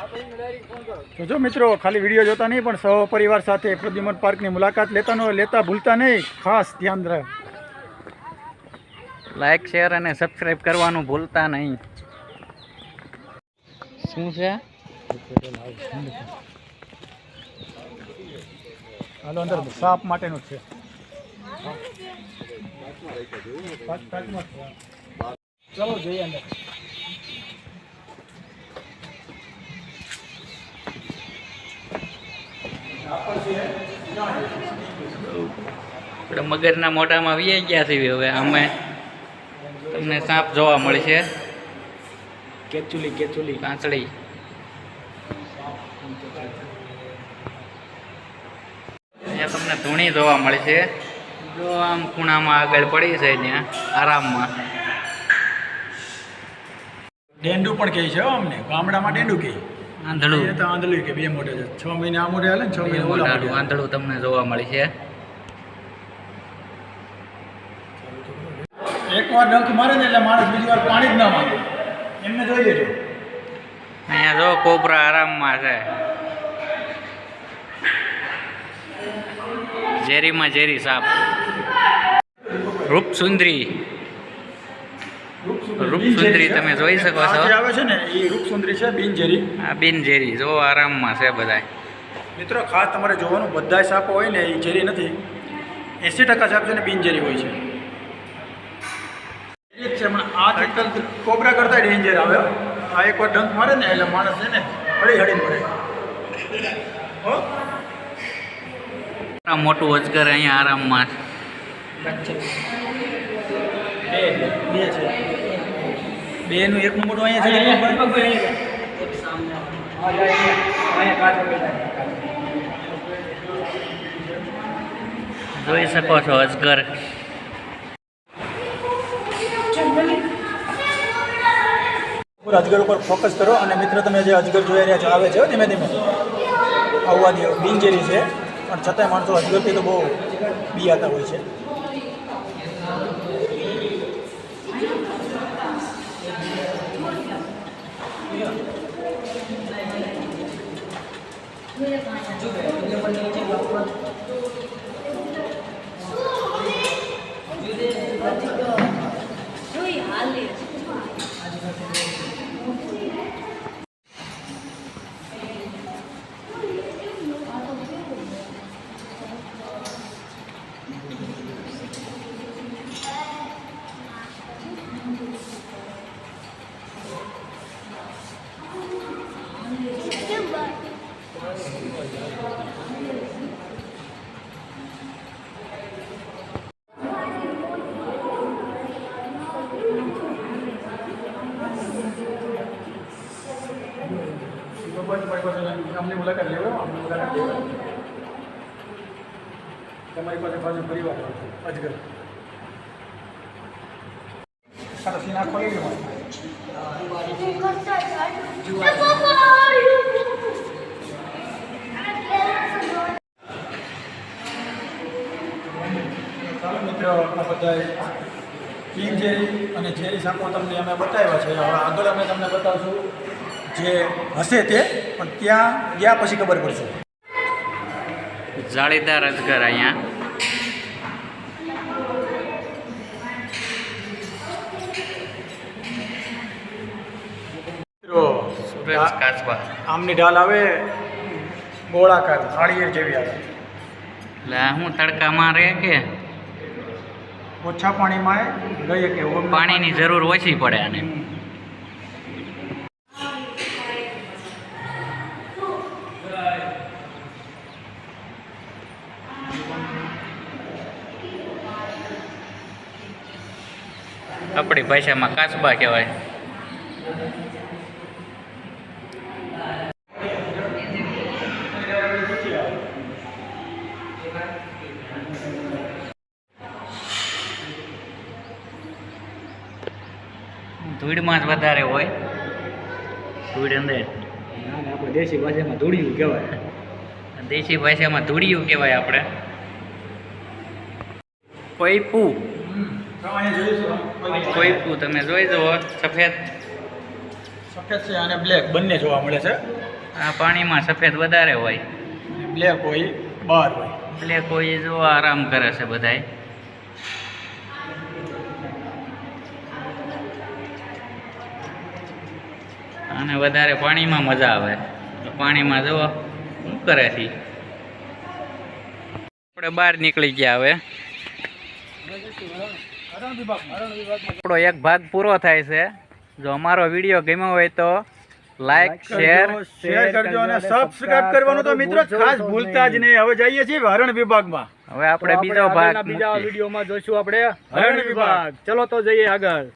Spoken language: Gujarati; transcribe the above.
તો જો મિત્રો ખાલી વિડીયો જોતા નહીં પણ સહપરિવાર સાથે પ્રદ્યુમન પાર્કની મુલાકાત લેતા ભૂલતા નહીં, ખાસ ધ્યાન રહે. લાઈક શેર અને સબસ્ક્રાઇબ કરવાનું ભૂલતા નહીં. શું છે? હાલો અંદર સાપ માટેનું છે. ચલો જઈએ અંદર. આપણે મગરના મોઢામાં વી ગયા છીએ. હવે અમે તમને સાપ જોવા મળશે. કેચુલી કાંસળી. અહીંયા તમને ધૂણી જોવા મળશે. જો આમ ખૂણામાં આગળ પડી છે ત્યાં આરામમાં. ડેંડું પણ કહે છે અમને, ગામડામાં ડેંડું કહે. આંધળું તો આંધળું કે 2 મોઢે છે. 6 મહિને આ મોઢે હાલે ને 6 મહિને ઓલા મોઢે. આંધળું તમને જોવા મળશે. એકવાર ડંખ મારે ને એટલે માણસ બીજી વાર પાણી જ ના માંગે. એમને જોઈ લેજો. અહીંયા જો કોબરા આરામમાં છે. ઝેરીમાં ઝેરી સાપ. રૂપસુંદરી તમે જોઈ શકો છો. આવે છે ને એ રૂપસુંદરી છે, બિનઝેરી. આ બિનઝેરી જો આરામમાં છે બધા. મિત્રો ખાસ તમારે જોવાનું, બધા સાપો હોય ને એ ઝેરી નથી. 80% સાપ છે ને બિનઝેરી હોય છે. એ જ છે પણ આ કોબરા કરતા ડેન્જર આવે. આ એકવાર ડંખ મારે ને એટલે માણસ છે ને હળી પડે. મોટું અજગર અહીંયા આરામમાં. બે છે. બેનું એકનું મોટું અહીંયા છે. જોઈ શકો છો અજગર. અજગર ઉપર ફોકસ કરો અને મિત્રો તમે જે અજગર જોઈ રહ્યા છો આવે છે ધીમે ધીમે આવવા દો. બિનઝેરી છે પણ છતાંય માણસો અજગરથી તો બહુ બીયાતા હોય છે. અમને મુલાકાત લેવા તમારી પાસે બાજુ પરિવાર અજગર સીના ખોલી ગયો. ચાલો મિત્રો આપણા બધા બિનઝેરી અને ઝેરી સાપો તમને અમે બતાવ્યા છે. હવે આગળ અમે તમને બતાવશું જે હશે તે, પણ ત્યાં ગયા પછી ખબર પડશે. જાળીદાર અજગર અહીંયા. સૂરજ કાચબા. આમની ઢાલ આવે ગોળાકાર થાળીએ જેવી આવે. એટલે હું તડકામાં રહે કે ઓછા પાણીમાં ગઈ કે પાણીની જરૂર ઓછી પડે આને. આપણી ભાષામાં કાચબા કહેવાય. ધૂળમાં જ વધારે હોય. ધૂળ અંદર આપણે દેશી ભાષામાં ધૂળિયું કહેવાય. દેશી ભાષામાં ધૂળિયું કહેવાય. આપણે કોઈપું તમે જોઈ જુઓ. સફેદ સફેદ છે અને બ્લેક બંને જોવા મળે છે. આ પાણીમાં સફેદ વધારે હોય, બ્લેક હોય બહાર હોય. બ્લેક હોય એ જો આરામ કરે છે બધાય. અને વધારે પાણીમાં મજા આવે. પાણીમાં જો શું કરે છે. આપણે બહાર નીકળી ગયા હવે. આપણો એક ભાગ પૂરો થાય છે. જો અમારો વિડીયો ગમ્યો હોય તો લાઈક શેર કરજો અને સબસ્ક્રાઇબ કરવાનું તો મિત્રો ખાસ ભૂલતા જ નહીં. હવે જઈએ છીએ હરણ વિભાગમાં. હવે આપણે બીજો ભાગ બીજા વિડીયોમાં જોઈશું આપણે હરણ વિભાગ. ચલો તો જઈએ આગળ.